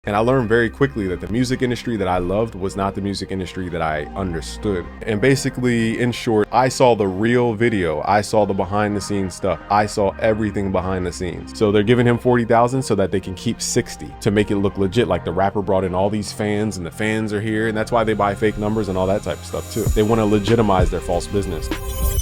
And I learned very quickly that the music industry that I loved was not the music industry that I understood. And basically, in short, I saw the real video. I saw the behind the scenes stuff. I saw everything behind the scenes. So they're giving him 40,000 so that they can keep 60 to make it look legit. Like the rapper brought in all these fans and the fans are here. And that's why they buy fake numbers and all that type of stuff too. They want to legitimize their false business.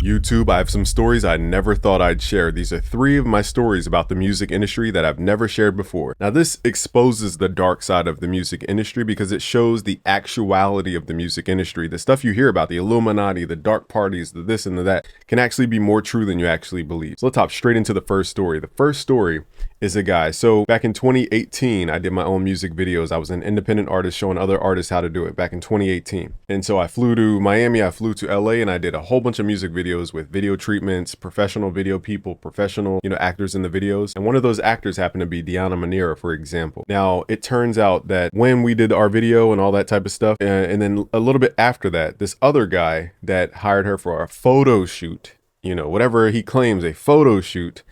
YouTube, I have some stories I never thought I'd share. These are 3 of my stories about the music industry that I've never shared before. Now this exposes the dark side of the music industry because it shows the actuality of the music industry. The stuff you hear about, the Illuminati, the dark parties, the this and the that, can actually be more true than you actually believe. So let's hop straight into the first story. The first story is a guy. So back in 2018, I did my own music videos. I was an independent artist showing other artists how to do it back in 2018. And so I flew to Miami, I flew to LA, and I did a whole bunch of music videos with video treatments, professional video people, professional, actors in the videos. And one of those actors happened to be Diana Manera, for example. Now, it turns out that when we did our video and all that type of stuff, and then a little bit after that, this other guy that hired her for a photo shoot, whatever he claims, a photo shoot.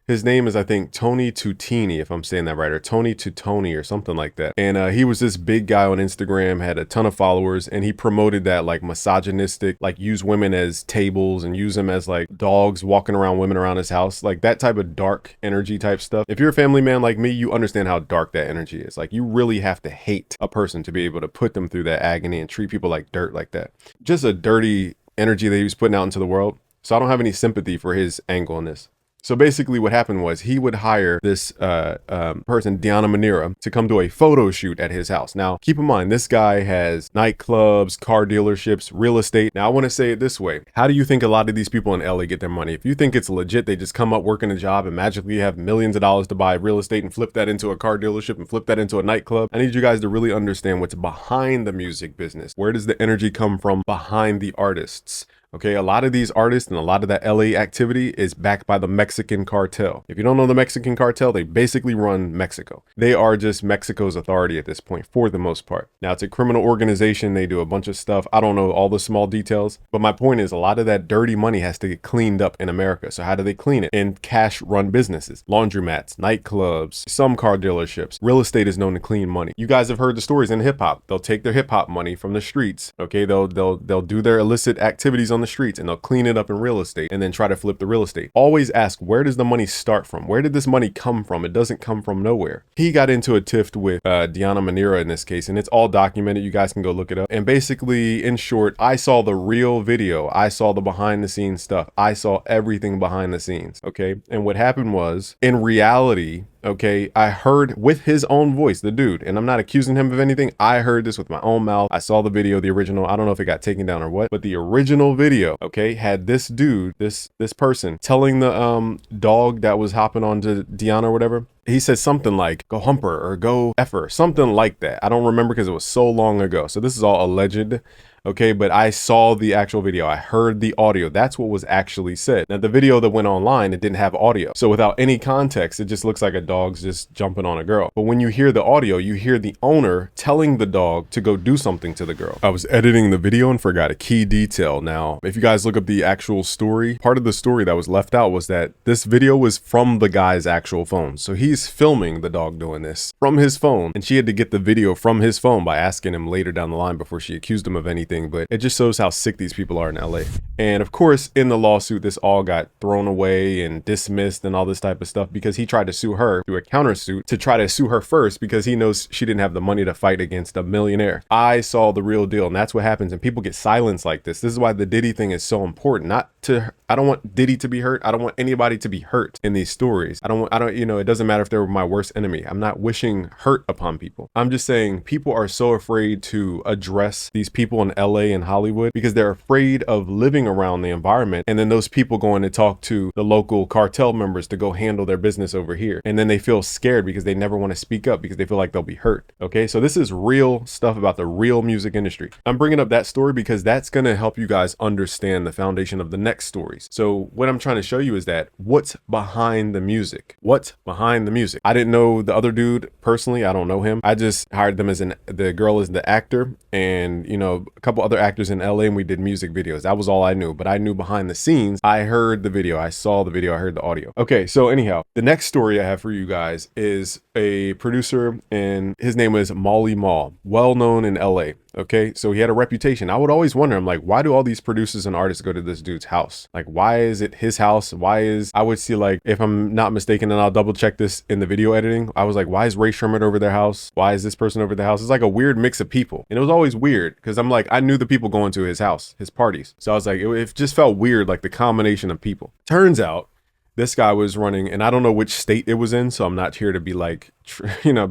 His name is, I think, Tony Tutini, if I'm saying that right, or Tony Tutoni or something like that. And he was this big guy on Instagram, had a ton of followers, and he promoted that like misogynistic, like use women as tables and use them as like dogs walking around women around his house, like that type of dark energy type stuff. If you're a family man like me, you understand how dark that energy is. Like you really have to hate a person to be able to put them through that agony and treat people like dirt like that. Just a dirty energy that he was putting out into the world. So I don't have any sympathy for his angle in this. So basically what happened was he would hire this person, Diana Manera, to come do a photo shoot at his house. Now, keep in mind, this guy has nightclubs, car dealerships, real estate. Now, I want to say it this way. How do you think a lot of these people in LA get their money? If you think it's legit, they just come up working a job and magically have millions of dollars to buy real estate and flip that into a car dealership and flip that into a nightclub. I need you guys to really understand what's behind the music business. Where does the energy come from behind the artists? Okay, a lot of these artists and a lot of that LA activity is backed by the Mexican cartel. If you don't know the Mexican cartel, they basically run Mexico. They are just Mexico's authority at this point for the most part. Now, it's a criminal organization. They do a bunch of stuff. I don't know all the small details, but my point is a lot of that dirty money has to get cleaned up in America. So how do they clean it? In cash run businesses, laundromats, nightclubs, some car dealerships. Real estate is known to clean money. You guys have heard the stories in hip hop. They'll take their hip hop money from the streets. Okay, they'll do their illicit activities on the streets and they'll clean it up in real estate and then try to flip the real estate. Always ask, where does the money start from? Where did this money come from? It doesn't come from nowhere. He got into a tiff with Diana Manera in this case, and it's all documented. You guys can go look it up. And basically, in short, I saw the real video. I saw the behind the scenes stuff. I saw everything behind the scenes. Okay. And what happened was, in reality, okay, I heard with his own voice, the dude, and I'm not accusing him of anything. I heard this with my own mouth. I saw the video, the original. I don't know if it got taken down or what, but the original video, okay, had this dude, this person telling the dog that was hopping onto Diana or whatever. He said something like, go hump her or go F her, something like that. I don't remember because it was so long ago. So this is all alleged. Okay, but I saw the actual video. I heard the audio. That's what was actually said. Now, the video that went online, it didn't have audio. So without any context, it just looks like a dog's just jumping on a girl. But when you hear the audio, you hear the owner telling the dog to go do something to the girl. I was editing the video and forgot a key detail. Now, if you guys look up the actual story, part of the story that was left out was that this video was from the guy's actual phone. So he's filming the dog doing this from his phone, and she had to get the video from his phone by asking him later down the line before she accused him of anything. But it just shows how sick these people are in LA. And of course, in the lawsuit, this all got thrown away and dismissed and all this type of stuff because he tried to sue her through a countersuit to try to sue her first because he knows she didn't have the money to fight against a millionaire. I saw the real deal, and that's what happens. And people get silenced like this. This is why the Diddy thing is so important. I don't want Diddy to be hurt. I don't want anybody to be hurt in these stories. It doesn't matter if they were my worst enemy. I'm not wishing hurt upon people. I'm just saying people are so afraid to address these people in LA and Hollywood because they're afraid of living around the environment. And then those people going to talk to the local cartel members to go handle their business over here. And then they feel scared because they never want to speak up because they feel like they'll be hurt. Okay. So this is real stuff about the real music industry. I'm bringing up that story because that's going to help you guys understand the foundation of the next stories. So what I'm trying to show you is that what's behind the music? What's behind the music? I didn't know the other dude personally. I don't know him. I just hired them as the girl is the actor and, a couple other actors in LA, and we did music videos. That was all I knew, but I knew behind the scenes. I heard the video. I saw the video. I heard the audio. Okay. So anyhow, the next story I have for you guys is a producer, and his name was Molly Mall, well known in LA. Okay, so he had a reputation. I would always wonder, I'm like, why do all these producers and artists go to this dude's house? Like, why is it his house? I would see, like, if I'm not mistaken, and I'll double check this in the video editing, I was like, why is Ray Sherman over their house? Why is this person over their house? It's like a weird mix of people. And it was always weird because I'm like, I knew the people going to his house, his parties. So I was like, it just felt weird, like the combination of people. Turns out this guy was running, and I don't know which state it was in, so I'm not here to be like,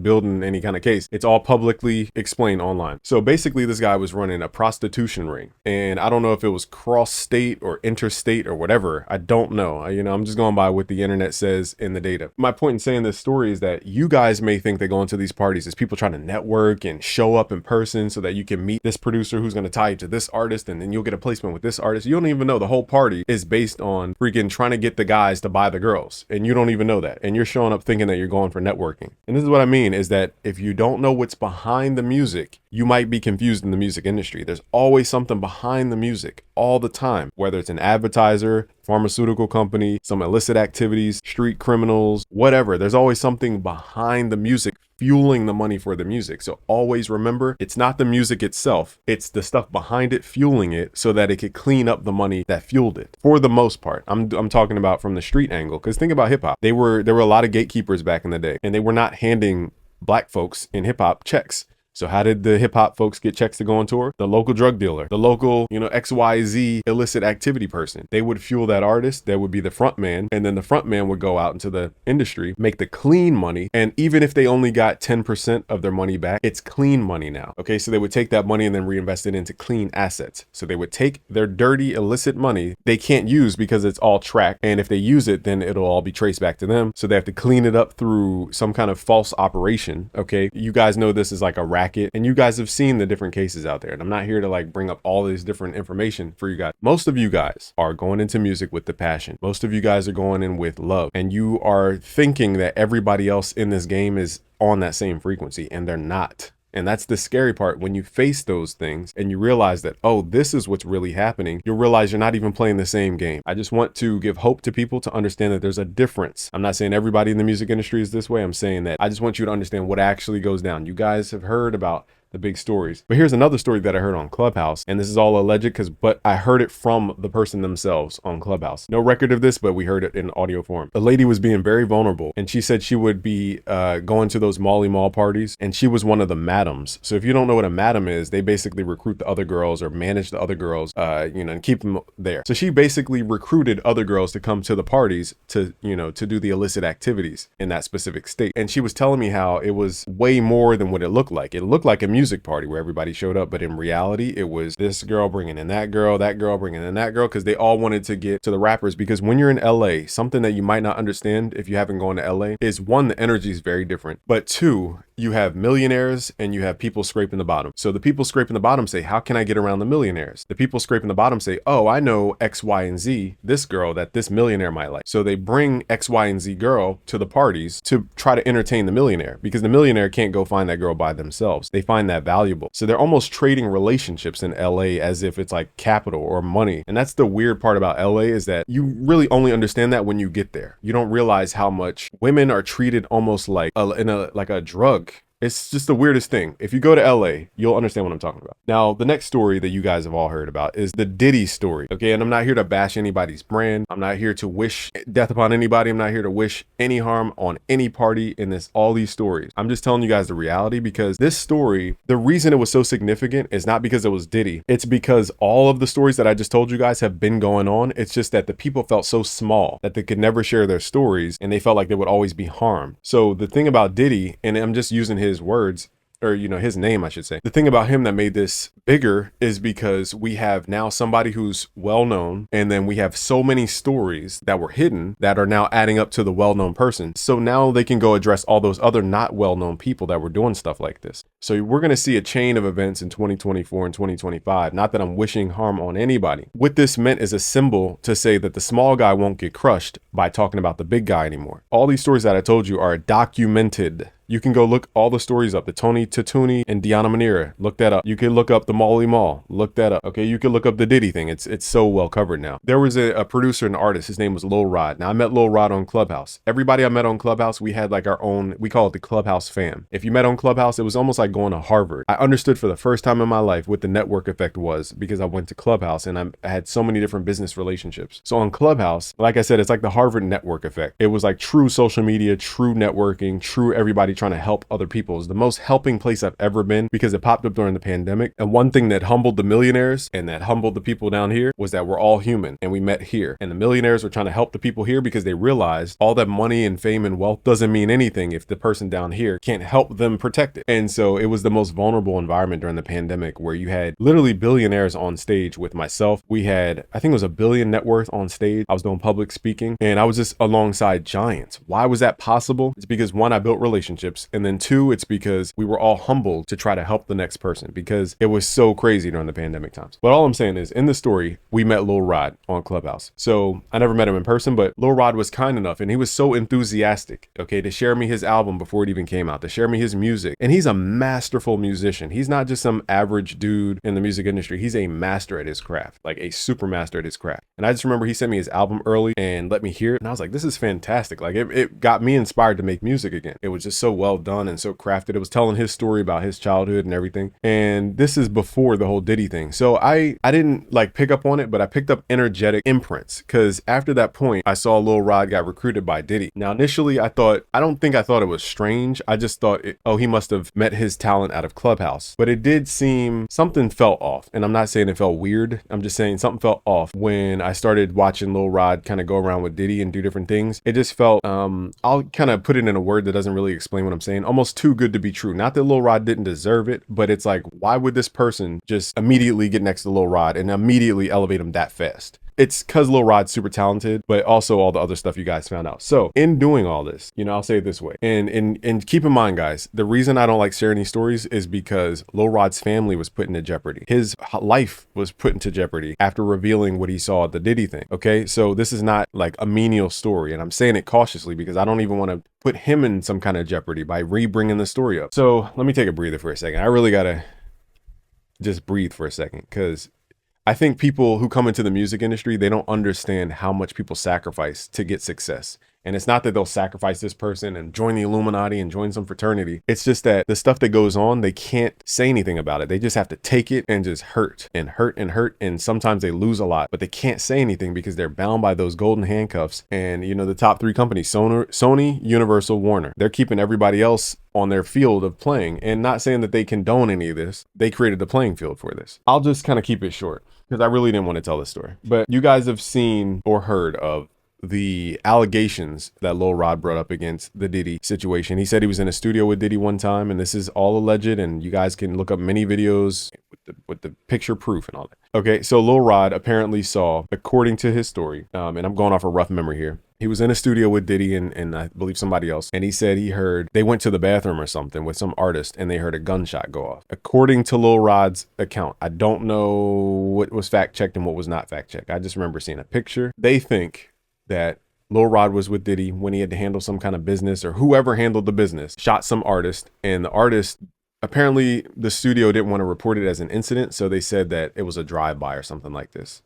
building any kind of case. It's all publicly explained online. So basically this guy was running a prostitution ring, and I don't know if it was cross state or interstate or whatever. I don't know. I'm just going by what the internet says in the data. My point in saying this story is that you guys may think that going to these parties is people trying to network and show up in person so that you can meet this producer who's going to tie you to this artist, and then you'll get a placement with this artist. You don't even know the whole party is based on freaking trying to get the guys to buy the girls, and you don't even know that, and you're showing up thinking that you're going for networking. And this is what I mean, is that if you don't know what's behind the music, you might be confused in the music industry. There's always something behind the music all the time, whether it's an advertiser, pharmaceutical company, some illicit activities, street criminals, whatever. There's always something behind the music fueling the money for the music. So always remember, it's not the music itself, it's the stuff behind it fueling it so that it could clean up the money that fueled it. For the most part, I'm talking about from the street angle, because think about hip hop. There were a lot of gatekeepers back in the day, and they were not handing black folks in hip hop checks. So how did the hip hop folks get checks to go on tour? The local drug dealer, the local, XYZ illicit activity person. They would fuel that artist. That would be the front man. And then the front man would go out into the industry, make the clean money. And even if they only got 10% of their money back, it's clean money now. Okay. So they would take that money and then reinvest it into clean assets. So they would take their dirty illicit money they can't use because it's all tracked. And if they use it, then it'll all be traced back to them. So they have to clean it up through some kind of false operation. Okay. You guys know this is like a racket. And you guys have seen the different cases out there. And I'm not here to like bring up all this different information for you guys. Most of you guys are going into music with the passion. Most of you guys are going in with love. And you are thinking that everybody else in this game is on that same frequency, and they're not. And that's the scary part. When you face those things and you realize that, oh, this is what's really happening, you'll realize you're not even playing the same game. I just want to give hope to people to understand that there's a difference. I'm not saying everybody in the music industry is this way. I'm saying that I just want you to understand what actually goes down. You guys have heard about the big stories. But here's another story that I heard on Clubhouse, and this is all alleged but I heard it from the person themselves on Clubhouse. No record of this, but we heard it in audio form. A lady was being very vulnerable, and she said she would be going to those Molly Mall parties, and she was one of the madams. So if you don't know what a madam is, they basically recruit the other girls or manage the other girls, and keep them there. So she basically recruited other girls to come to the parties to do the illicit activities in that specific state. And she was telling me how it was way more than what it looked like. It looked like a music party where everybody showed up, but in reality it was this girl bringing in that girl bringing in that girl, because they all wanted to get to the rappers. Because when you're in LA, something that you might not understand if you haven't gone to LA is, one, the energy is very different, but two, you have millionaires and you have people scraping the bottom. So the people scraping the bottom say, how can I get around the millionaires? The people scraping the bottom say, oh, I know X, Y, and Z, this girl that this millionaire might like. So they bring X, Y, and Z girl to the parties to try to entertain the millionaire, because the millionaire can't go find that girl by themselves. They find that valuable. So they're almost trading relationships in LA as if it's like capital or money. And that's the weird part about LA, is that you really only understand that when you get there. You don't realize how much women are treated almost like a drug. It's just the weirdest thing. If you go to LA, you'll understand what I'm talking about. Now, the next story that you guys have all heard about is the Diddy story. Okay, and I'm not here to bash anybody's brand. I'm not here to wish death upon anybody. I'm not here to wish any harm on any party in all these stories. I'm just telling you guys the reality, because this story, the reason it was so significant is not because it was Diddy. It's because all of the stories that I just told you guys have been going on. It's just that the people felt so small that they could never share their stories, and they felt like they would always be harmed. So the thing about Diddy, and I'm just using his words, or his name, I should say. The thing about him that made this bigger is because we have now somebody who's well known, and then we have so many stories that were hidden that are now adding up to the well-known person. So now they can go address all those other not well-known people that were doing stuff like this. So we're going to see a chain of events in 2024 and 2025. Not that I'm wishing harm on anybody. What this meant is a symbol to say that the small guy won't get crushed by talking about the big guy anymore. All these stories that I told you are documented. You can go look all the stories up. The Tony Tatuni and Deanna Manera. Look that up. You can look up the Molly Mall. Look that up. Okay. You can look up the Diddy thing. It's so well covered now. There was a producer and artist. His name was Lil Rod. Now I met Lil Rod on Clubhouse. Everybody I met on Clubhouse, we had like our own, we call it the Clubhouse fam. If you met on Clubhouse, it was almost like going to Harvard. I understood for the first time in my life what the network effect was because I went to Clubhouse and I had so many different business relationships. So on Clubhouse, like I said, it's like the Harvard network effect. It was like true social media, true networking, true everybody trying to help other people. It was the most helping place I've ever been because it popped up during the pandemic. And one thing that humbled the millionaires and that humbled the people down here was that we're all human and we met here. And the millionaires were trying to help the people here because they realized all that money and fame and wealth doesn't mean anything if the person down here can't help them protect it. And so it was the most vulnerable environment during the pandemic where you had literally billionaires on stage with myself. We had, I think it was $1 billion net worth on stage. I was doing public speaking and I was just alongside giants. Why was that possible? It's because one, I built relationships, and then two, it's because we were all humbled to try to help the next person because it was so crazy during the pandemic times. But all I'm saying is in the story, we met Lil Rod on Clubhouse. So I never met him in person, but Lil Rod was kind enough and he was so enthusiastic, okay, to share me his album before it even came out, to share me his music. And he's a masterful musician. He's not just some average dude in the music industry. He's a master at his craft, like a super master at his craft. And I just remember he sent me his album early and let me hear it. And I was like, this is fantastic. Like it got me inspired to make music again. It was just so well done and so crafted. It was telling his story about his childhood and everything. And this is before the whole Diddy thing. So I didn't like pick up on it, but I picked up energetic imprints because after that point, I saw Lil Rod got recruited by Diddy. Now, initially I don't think I thought it was strange. I just thought, he must have met his talent out of Clubhouse. But it did seem something felt off. And I'm not saying it felt weird. I'm just saying something felt off when I started watching Lil Rod kind of go around with Diddy and do different things. It just felt, I'll kind of put it in a word that doesn't really explain what I'm saying, almost too good to be true. Not that Lil Rod didn't deserve it, but it's like, why would this person just immediately get next to Lil Rod and immediately elevate him that fast? It's because Lil Rod's super talented, but also all the other stuff you guys found out. So in doing all this, I'll say it this way. And keep in mind, guys, the reason I don't like sharing these stories is because Lil Rod's family was put into jeopardy. His life was put into jeopardy after revealing what he saw at the Diddy thing. Okay. So this is not like a menial story. And I'm saying it cautiously because I don't even want to put him in some kind of jeopardy by re-bringing the story up. So let me take a breather for a second. I really got to just breathe for a second because I think people who come into the music industry, they don't understand how much people sacrifice to get success. And it's not that they'll sacrifice this person and join the Illuminati and join some fraternity. It's just that the stuff that goes on, they can't say anything about it. They just have to take it and just hurt and hurt and hurt. And sometimes they lose a lot, but they can't say anything because they're bound by those golden handcuffs. And, the top three companies, Sony, Universal, Warner, they're keeping everybody else on their field of playing. And not saying that they condone any of this. They created the playing field for this. I'll just kind of keep it short because I really didn't want to tell this story. But you guys have seen or heard of the allegations that Lil Rod brought up against the Diddy situation. He said he was in a studio with Diddy one time, and this is all alleged, and you guys can look up many videos with the picture proof and all that. Okay, so Lil Rod apparently saw, according to his story, and I'm going off a rough memory here, he was in a studio with Diddy and I believe somebody else, and he said he heard, they went to the bathroom or something with some artist, and they heard a gunshot go off. According to Lil Rod's account, I don't know what was fact-checked and what was not fact-checked. I just remember seeing a picture. They think that Lil Rod was with Diddy when he had to handle some kind of business, or whoever handled the business shot some artist, and the artist, apparently the studio didn't want to report it as an incident, so they said that it was a drive-by or something like this.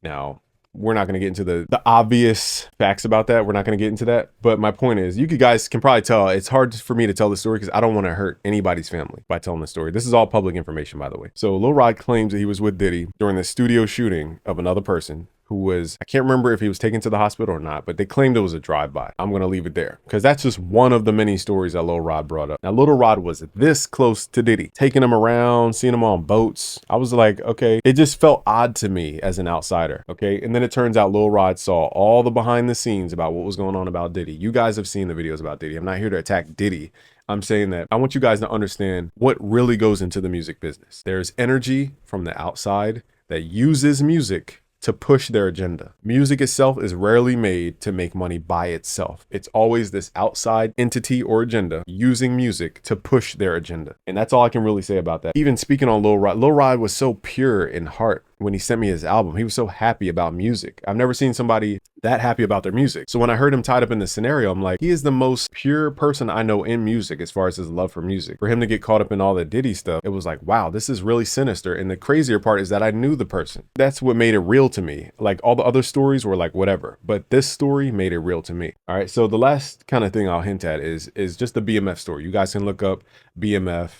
Now, we're not going to get into the obvious facts about that. We're not going to get into that. But my point is, you guys can probably tell, it's hard for me to tell the story because I don't want to hurt anybody's family by telling the story. This is all public information, by the way. So Lil Rod claims that he was with Diddy during the studio shooting of another person who was, I can't remember if he was taken to the hospital or not, but they claimed it was a drive-by. I'm going to leave it there because that's just one of the many stories that Lil Rod brought up. Now, Lil Rod was this close to Diddy, taking him around, seeing him on boats. I was like, okay, it just felt odd to me as an outsider. Okay. And then it turns out Lil Rod saw all the behind the scenes about what was going on about Diddy. You guys have seen the videos about Diddy. I'm not here to attack Diddy. I'm saying that I want you guys to understand what really goes into the music business. There's energy from the outside that uses music to push their agenda. Music itself is rarely made to make money by itself. It's always this outside entity or agenda using music to push their agenda. And that's all I can really say about that. Even speaking on Lil Rod was so pure in heart. when he sent me his album. He was so happy about music. I've never seen somebody that happy about their music. So when I heard him tied up in this scenario, I'm like, he is the most pure person I know in music as far as his love for music. For him to get caught up in all the Diddy stuff, it was like, wow, this is really sinister. And the crazier part is that I knew the person. That's what made it real to me. Like all the other stories were like whatever, but this story made it real to me. All right, so the last kind of thing I'll hint at is just the BMF story. You guys can look up BMF,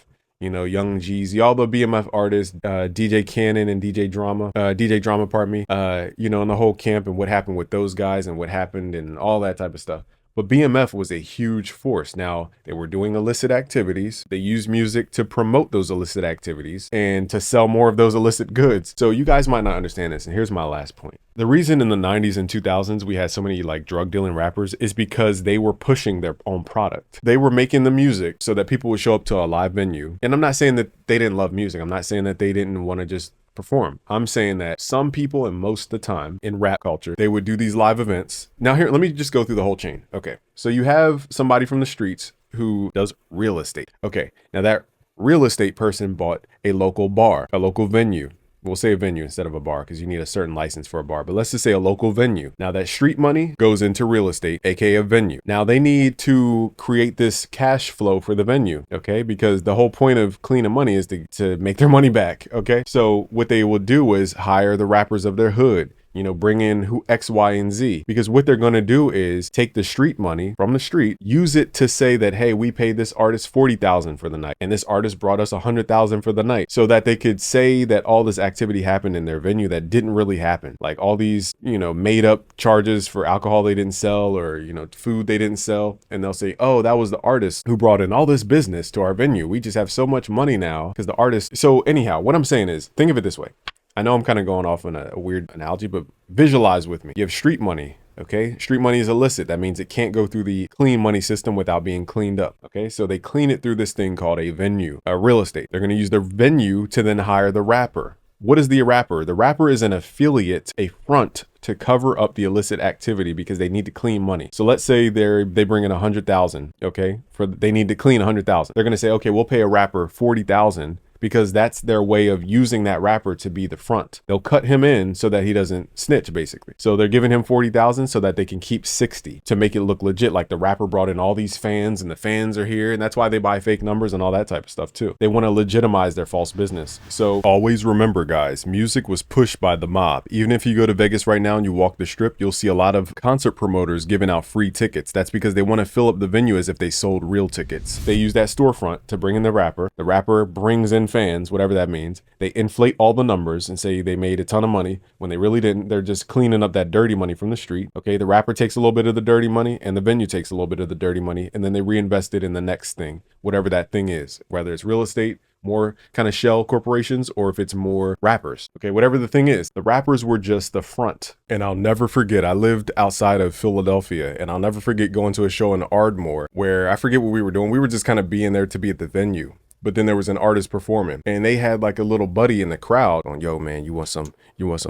Young Jeezy, all the BMF artists, DJ Cannon and DJ Drama, pardon me, and the whole camp and what happened with those guys and what happened and all that type of stuff. But BMF was a huge force. Now, they were doing illicit activities. They used music to promote those illicit activities and to sell more of those illicit goods. So you guys might not understand this. And here's my last point. The reason in the 90s and 2000s we had so many like drug dealing rappers is because they were pushing their own product. They were making the music so that people would show up to a live venue. And I'm not saying that they didn't love music. I'm not saying that they didn't want to just perform. I'm saying that some people, and most of the time in rap culture, they would do these live events. Now here, let me just go through the whole chain. Okay, so you have somebody from the streets who does real estate. Okay, now that real estate person bought a local bar, a local venue. We'll say a venue instead of a bar because you need a certain license for a bar, but let's just say a local venue. Now that street money goes into real estate, aka a venue. Now they need to create this cash flow for the venue, okay? Because the whole point of cleaning money is to make their money back, okay? So what they will do is hire the rappers of their hood, bring in who X, Y, and Z, because what they're going to do is take the street money from the street, use it to say that, hey, we paid this artist $40,000 for the night, and this artist brought us $100,000 for the night, so that they could say that all this activity happened in their venue that didn't really happen. Like all these, made up charges for alcohol they didn't sell or, food they didn't sell. And they'll say, oh, that was the artist who brought in all this business to our venue. We just have so much money now because the artist. So anyhow, what I'm saying is, think of it this way. I know I'm kind of going off on a weird analogy, but visualize with me. You have street money, okay? Street money is illicit. That means it can't go through the clean money system without being cleaned up, okay? So they clean it through this thing called a venue, a real estate. They're going to use their venue to then hire the rapper. What is the rapper? The rapper is an affiliate, a front to cover up the illicit activity because they need to clean money. So let's say they bring in 100,000, okay? They need to clean 100,000. They're going to say, okay, we'll pay a rapper 40,000 because that's their way of using that rapper to be the front. They'll cut him in so that he doesn't snitch, basically. So they're giving him 40,000 so that they can keep 60 to make it look legit. Like the rapper brought in all these fans and the fans are here. And that's why they buy fake numbers and all that type of stuff too. They want to legitimize their false business. So always remember, guys, music was pushed by the mob. Even if you go to Vegas right now and you walk the strip, you'll see a lot of concert promoters giving out free tickets. That's because they want to fill up the venue as if they sold real tickets. They use that storefront to bring in the rapper. The rapper brings in fans, whatever that means. They inflate all the numbers and say they made a ton of money when they really didn't. They're just cleaning up that dirty money from the street. Okay, the rapper takes a little bit of the dirty money and the venue takes a little bit of the dirty money, and then they reinvest it in the next thing, whatever that thing is, whether it's real estate, more kind of shell corporations, or if it's more rappers. Okay, whatever the thing is, the rappers were just the front. And I'll never forget, I lived outside of Philadelphia, and I'll never forget going to a show in Ardmore where I forget what we were doing. We were just kind of being there to be at the venue. But then there was an artist performing, and they had like a little buddy in the crowd on, yo, man, you want some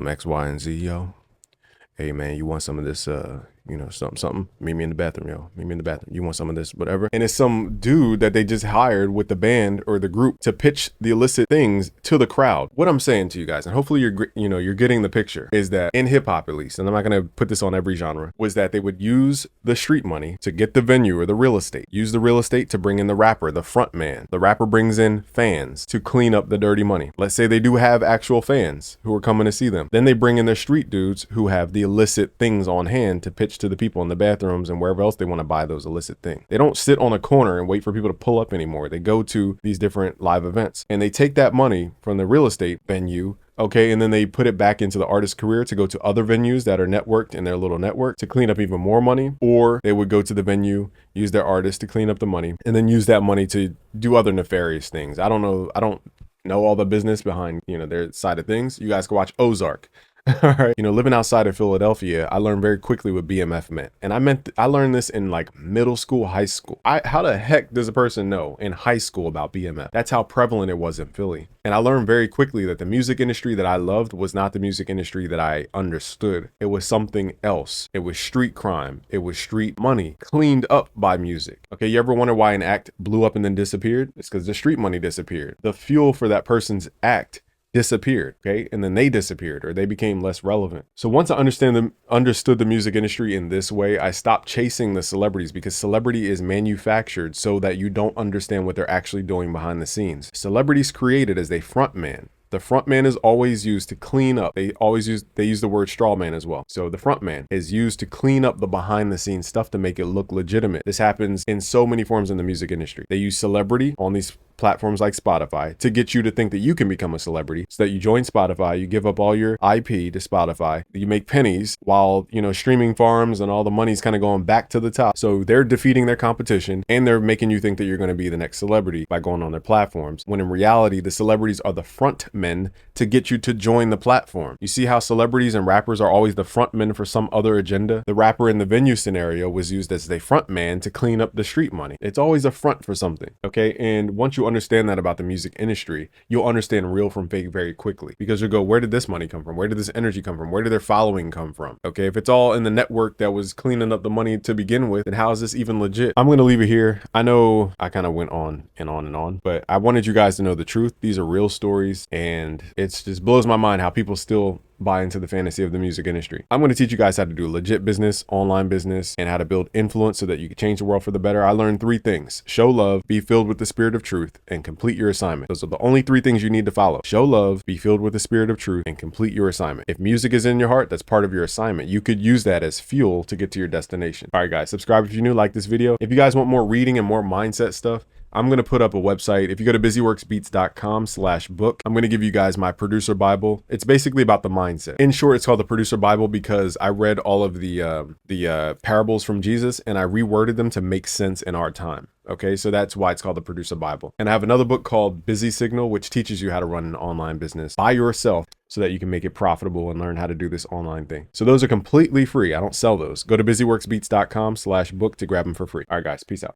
X, Y, and Z, yo? Hey, man, you want some of this, something. Meet me in the bathroom, yo. Meet me in the bathroom. You want some of this, whatever. And it's some dude that they just hired with the band or the group to pitch the illicit things to the crowd. What I'm saying to you guys, and hopefully you're getting the picture, is that in hip hop at least, and I'm not going to put this on every genre, was that they would use the street money to get the venue or the real estate. Use the real estate to bring in the rapper, the front man. The rapper brings in fans to clean up the dirty money. Let's say they do have actual fans who are coming to see them. Then they bring in their street dudes who have the illicit things on hand to pitch to the people in the bathrooms and wherever else they want to buy those illicit things. They don't sit on a corner and wait for people to pull up anymore. They go to these different live events and they take that money from the real estate venue, okay, and then they put it back into the artist's career to go to other venues that are networked in their little network to clean up even more money. Or they would go to the venue, use their artist to clean up the money, and then use that money to do other nefarious things. I don't know all the business behind, their side of things. You guys can watch Ozark. All right. Living outside of Philadelphia, I learned very quickly what BMF meant. And I learned this in like middle school, high school. How the heck does a person know in high school about BMF? That's how prevalent it was in Philly. And I learned very quickly that the music industry that I loved was not the music industry that I understood. It was something else. It was street crime. It was street money cleaned up by music. Okay. You ever wonder why an act blew up and then disappeared? It's because the street money disappeared. The fuel for that person's act disappeared, okay? And then they disappeared or they became less relevant. So once I understood the music industry in this way, I stopped chasing the celebrities, because celebrity is manufactured so that you don't understand what they're actually doing behind the scenes. Celebrities created as a front man. The front man is always used to clean up. They use the word straw man as well. So the front man is used to clean up the behind the scenes stuff to make it look legitimate. This happens in so many forms in the music industry. They use celebrity on these platforms like Spotify to get you to think that you can become a celebrity, so that you join Spotify, you give up all your IP to Spotify, you make pennies while, streaming farms and all the money's kind of going back to the top. So they're defeating their competition and they're making you think that you're going to be the next celebrity by going on their platforms, when in reality, the celebrities are the front men to get you to join the platform. You see how celebrities and rappers are always the front men for some other agenda? The rapper in the venue scenario was used as the front man to clean up the street money. It's always a front for something, okay? And once you understand that about the music industry, you'll understand real from fake very quickly, because you'll go, where did this money come from? Where did this energy come from? Where did their following come from? Okay, if it's all in the network that was cleaning up the money to begin with, then how is this even legit? I'm gonna leave it here. I know I kind of went on and on and on, but I wanted you guys to know the truth. These are real stories, and it just blows my mind how people still buy into the fantasy of the music industry. I'm going to teach you guys how to do legit business, online business, and how to build influence so that you can change the world for the better. I learned 3 things: show love, be filled with the spirit of truth, and complete your assignment. Those are the only 3 things you need to follow. Show love, be filled with the spirit of truth, and complete your assignment. If music is in your heart, that's part of your assignment. You could use that as fuel to get to your destination. All right, guys, subscribe if you're new, like this video. If you guys want more reading and more mindset stuff, I'm going to put up a website. If you go to busyworksbeats.com/book, I'm going to give you guys my producer Bible. It's basically about the mindset. In short, it's called the producer Bible because I read all of the parables from Jesus and I reworded them to make sense in our time. Okay, so that's why it's called the Producer Bible. And I have another book called Busy Signal, which teaches you how to run an online business by yourself so that you can make it profitable and learn how to do this online thing. So those are completely free. I don't sell those. Go to busyworksbeats.com/book to grab them for free. All right, guys, peace out.